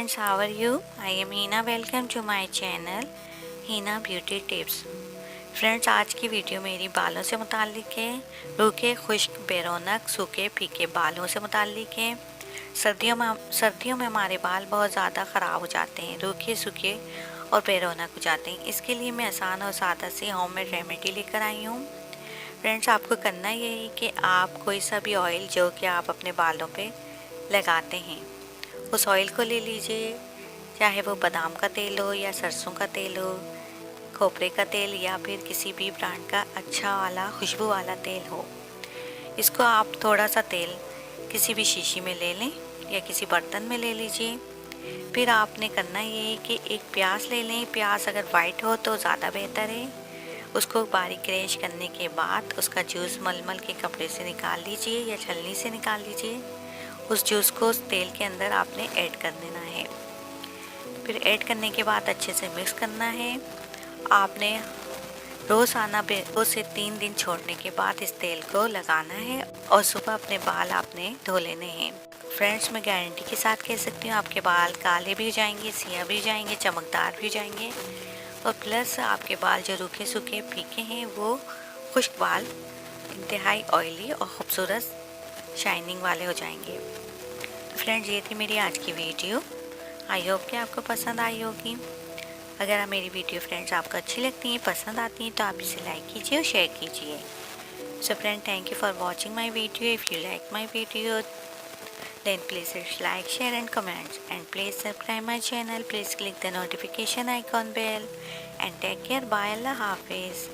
friends, how are you? I am Hina. Welcome to my channel Hina Beauty Tips. Friends, आज की video मेरी बालों से मुताल्लिक है। रूखे, खुश्क, बेरौनक, सूखे, फीके बालों से मुताल्लिक है। सर्दियों में हमारे बाल बहुत ज़्यादा ख़राब हो जाते हैं, रूखे, सूखे और बेरौनक हो जाते हैं। इसके लिए मैं आसान और सादा सी होममेड रेमेडी लेकर आई हूँ। फ्रेंड्स, आपको करना यही कि आप कोई सा भी ऑयल जो कि आप अपने बालों पे लगाते हैं, उस ऑयल को ले लीजिए। चाहे वो बादाम का तेल हो या सरसों का तेल हो, खोपरे का तेल या फिर किसी भी ब्रांड का अच्छा वाला खुशबू वाला तेल हो। इसको आप थोड़ा सा तेल किसी भी शीशी में ले लें या किसी बर्तन में ले लीजिए। फिर आपने करना ये है कि एक प्याज ले लें। प्याज अगर वाइट हो तो ज़्यादा बेहतर है। उसको बारीक क्रैश करने के बाद उसका जूस मलमल के कपड़े से निकाल लीजिए या छलनी से निकाल लीजिए। उस जूस को उस तेल के अंदर आपने ऐड कर देना है। फिर ऐड करने के बाद अच्छे से मिक्स करना है। आपने रोज़ाना 2 से 3 दिन छोड़ने के बाद इस तेल को लगाना है और सुबह अपने बाल आपने धो लेने हैं। फ्रेंड्स, मैं गारंटी के साथ कह सकती हूँ आपके बाल काले भी हो जाएंगे, सियाह भी हो जाएंगे, चमकदार भी हो जाएंगे और प्लस आपके बाल जो रूखे सूखे फीके हैं वो खुश्क बाल इंतहाई ऑयली और ख़ूबसूरत शाइनिंग वाले हो जाएंगे। तो फ्रेंड्स, ये थी मेरी आज की वीडियो। आई होप कि आपको पसंद आई होगी। अगर आप मेरी वीडियो फ्रेंड्स आपको अच्छी लगती हैं, पसंद आती हैं, तो आप इसे लाइक कीजिए और शेयर कीजिए। So friend, thank you for watching my video. If you like my video then please like, share and comment, and please subscribe my channel. Please click the notification icon bell and take care. Bye. Allah Hafiz.